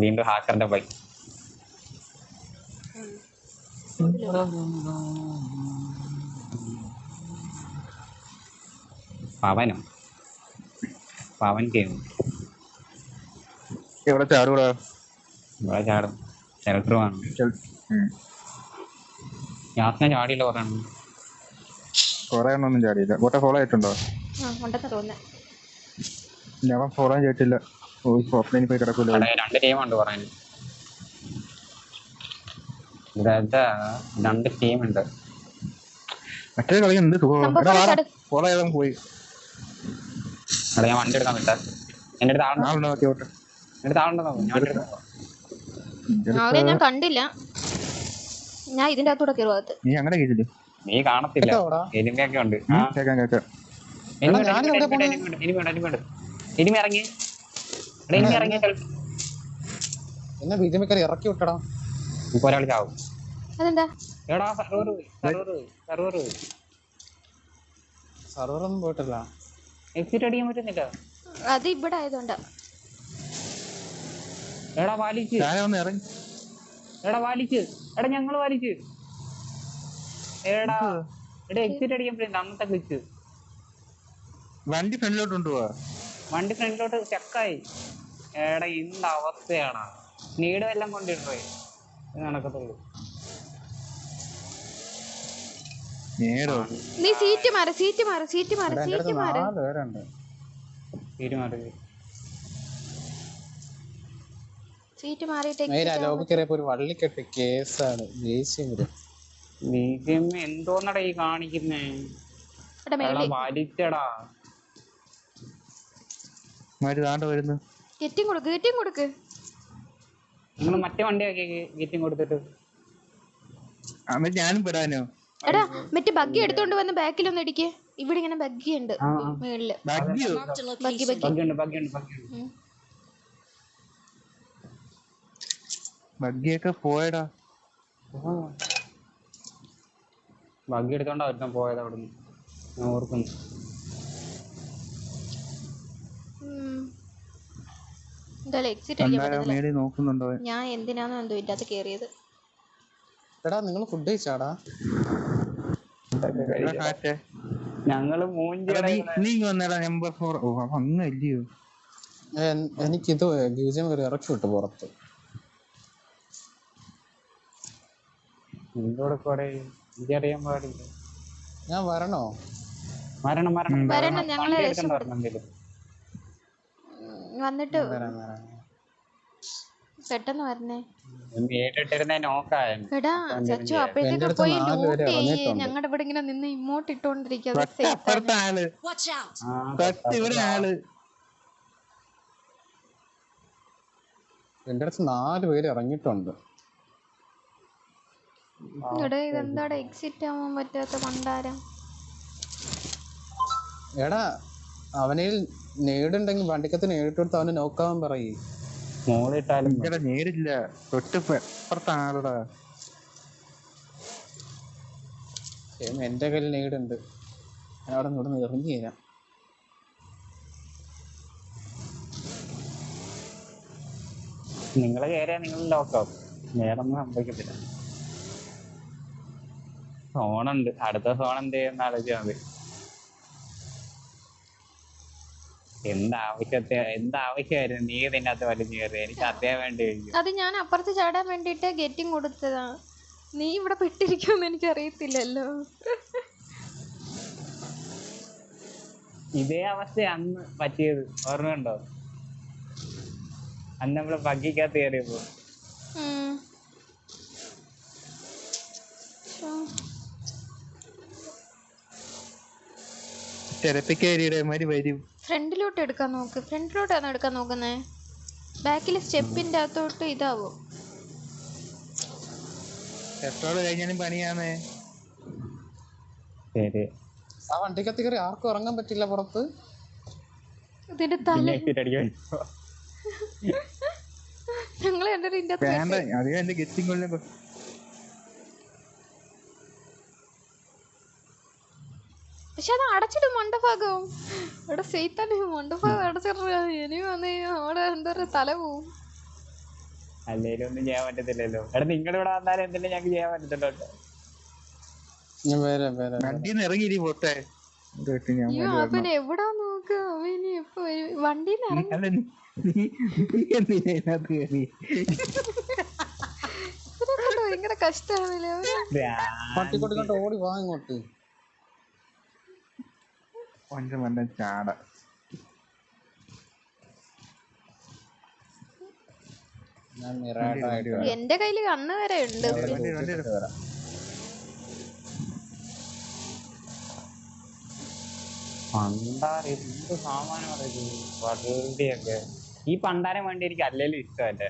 വീണ്ടും ഹാക്കറിന്റെ by. പവനോ? Pawan game എവിടെ ചാടൂടാ? ഇവിടെ ചാടും. ഷെൽട്ടർ വേണം. യാത്ര ചാടിയില്ല പറയണം. കൊറേ എണ്ണൊന്നും ചാടിയില്ല. ബോട്ടെ ഫോളോ ആയിട്ടുണ്ടോ? ഞാൻ ഫോളോ ചെയ്തിട്ടില്ല. ഓഫ്ലൈനിൽ പോയി കിടക്കൂല. രണ്ട് ടീമുണ്ട് പറയാൻ. രണ്ട് ടീമുണ്ട്. മറ്റേ കളി എന്ത് സുഖം. ഫോളോ ചെയ്താൽ പോയി. അവിടെ ഞാൻ വണ്ടി എടുക്കാൻ വിട്ടാ. എന്റെ അടുത്ത് ആളുണ്ടോ? എന്റെ താളുണ്ടോ? ഞാൻ കണ്ടില്ല. ഞാൻ ഇതിന്റെ അകത്തൂടെ കയറുവാത്ത. നീ അങ്ങനെ കേട്ടില്ലേ? നീ കാണത്തില്ല. എനിമയൊക്കെ ഉണ്ട്. എനിമ ഇറങ്ങി. എന്നെ ബിജെപിക്കാർ ഇറക്കി വിട്ടടാ. ഒരാൾ ചാവും. അതെന്താ? എടാ സർവറൊന്നും പോയിട്ടില്ല. എക്സിറ്റ് അടിക്കാൻ പറ്റുന്നില്ല. അത് ഇവിടെ ആയതുകൊണ്ടാ. എടാ വലിച്ച്. എടാ ഞങ്ങള് വലിച്ച്. എടാ എക്സിറ്റ് അടിക്കാൻ പറ്റുന്നില്ല. അന്നത്തെ ക്ലിച്ച്. വണ്ടി ഫ്രണ്ടിലോട്ട് കൊണ്ടുപോവാ. വണ്ടി ഫ്രണ്ടിലോട്ട് ചെക്കായി. എടാ എന്ത് അവസ്ഥയാണ്. നീടും എല്ലാം കൊണ്ടിട്ടേ നടക്കത്തുള്ളൂ. നീ സീറ്റ് മാറി. സീറ്റ് മാറിയിട്ട് ഒരു വള്ളിക്കെട്ട് കേസാണ്. എന്തോന്നടാ ഈ കാണിക്കുന്നേ? വലിച്ചടാ. വരുന്നു. ഗെറ്റിംഗ് കൊടുക്ക്. നിങ്ങൾ മറ്റേ വണ്ടിയൊക്കെ ഗെറ്റിംഗ് കൊടുത്തിട്ട് ഞാനും പെടാനോ? എടാ മറ്റേ ബഗ്ഗി എടുത്തോണ്ട് വന്ന് ബാക്കിലൊന്ന് ഇടിക്ക്. ഇവിടെ ഇങ്ങനെ ബഗ്ഗി ഉണ്ട് മേളില്. ബഗ്ഗിയൊക്കെ പോയടാ. ബഗ്ഗി എടുത്തോണ്ടാ ഒരുത്തൻ പോയത് അവിടുന്ന്. ഞാൻ ഓർക്കുന്നു. ഞാൻ എന്തിനാന്നോ എന്തോ ഇല്ലാത്ത കേറിയത്. എടാ നിങ്ങൾ ഫുഡ് കഴിച്ചാടാ? ഞങ്ങള് നമ്പർ 4 അങ്ങല്ലയോ? എനിക്കിത് മ്യൂസിയം വരെ ഇറക്കി വിട്ടു പുറത്ത്. എനിക്കറിയാൻ പാടില്ല. ഞാൻ വരണോ? വരണം. ഞങ്ങള് വന്നിട്ട് പെട്ടെന്ന് വരണേ. എടാ ചച്ചു അപ്പോഴത്തേക്ക് പോയി ലൂട്ട് ചെയ്യേ. ഞങ്ങളുടെ ഇവിടെ ഇങ്ങനെ നിന്ന് ഇമോട്ട് ഇട്ടോണ്ടിരിക്കാതെ. എന്റെ അടുത്ത് 4 പേര് ഇറങ്ങിയിട്ടുണ്ട്. ഇതെന്താടാ എക്സിറ്റ് ആവാൻ പറ്റാത്ത പണ്ടാരം? എടാ അവനിൽ നേടുണ്ടെങ്കിൽ വണ്ടിക്കത്ത് നേരിട്ട് കൊടുത്ത് അവനെ നോക്കാവാൻ പറയേ. നേരില്ല. എന്റെ കയ്യിൽ നേടുണ്ട്. ഞാൻ അവിടെ നിന്ന് എറിഞ്ഞു തരാം. നിങ്ങള് കയറിയാ നിങ്ങൾ ലോക്കാവും. വേറൊന്നും സംഭവിക്കത്തില്ല. ഫോണുണ്ട്. അടുത്ത ഫോൺ എന്ത് ചെയ്യുന്ന ആലോചിച്ചാൽ മതി. എന്താവശ്യമായിരുന്നു നീ ഇതിനകത്ത് വലിച്ചു കയറി? എനിക്ക് അദ്ദേഹം വേണ്ടി. അത് ഞാൻ അപ്പുറത്ത് ചാടാൻ വേണ്ടിട്ട് ഗെറ്റിംഗ് കൊടുത്തതാ. നീ ഇവിടെ പെട്ടിരിക്കുമെന്ന് എനിക്ക് അറിയത്തില്ലല്ലോ. ഇതേ അവസ്ഥ അന്ന് പറ്റിയത് ഓർമ്മയുണ്ടോ? അന്ന് നമ്മള് ബഗ്ഗിക്കകത്ത് കയറിയപ്പോ. ഫ്രണ്ടിലോട്ട് എടുക്കാൻ നോക്ക്. ഫ്രണ്ടിലോട്ടാണോ എടുക്കാൻ നോക്കുന്നേ? ബാക്കിൽ സ്റ്റെപ്പിന്റെ അകത്തോട്ട് ഇതാവോ? ആ വണ്ടിക്കകത്ത് കയറി ആർക്കും ഇറങ്ങാൻ പറ്റില്ല പുറത്ത്. ഇതിന്റെ തല ഞങ്ങള് പക്ഷെ അത് അടച്ചിടും മണ്ടഭാഗവും. ഇവിടെ സൈത്താൻ മണ്ടഭാഗം അടച്ചിട. ഇനി വന്ന് അവിടെ എന്താ പറയാ തല പോവും. അല്ലേലും ഒന്നും ചെയ്യാൻ പറ്റത്തില്ലല്ലോ. എടാ നിങ്ങളിവിടെ വന്നാലും എന്തെങ്കിലും ഞങ്ങൾക്ക് ചെയ്യാൻ പറ്റത്തില്ലോ. ഞാൻ വരാം വണ്ടിന്ന് ഇറങ്ങിയിരി പോട്ടെ. ഞാൻ അയ്യോ അവൻ എവിടാ നോക്ക്, അവന് ഇപ്പൊ വണ്ടിയിൽ ഇറങ്ങി. അല്ല നീ എന്തിനാ ഇതിനകത്ത് കയറി? ഭയങ്കര കഷ്ടാണല്ലേ പട്ടിക്കൊട്ടിക്കൊണ്ട് ഓടി വാ ഇങ്ങോട്ട്. കൊഞ്ചം വല്ല ചാട. ഞാൻ മിറായിട്ട് എന്റെ കയ്യില് കണ്ണ് വരെ ഉണ്ട്. വരാം. പണ്ടാരം എന്ത് സാമാനം വണ്ടിയൊക്കെ. ഈ പണ്ടാരം വണ്ടി എനിക്ക് അല്ലേലും ഇഷ്ടമല്ലേ.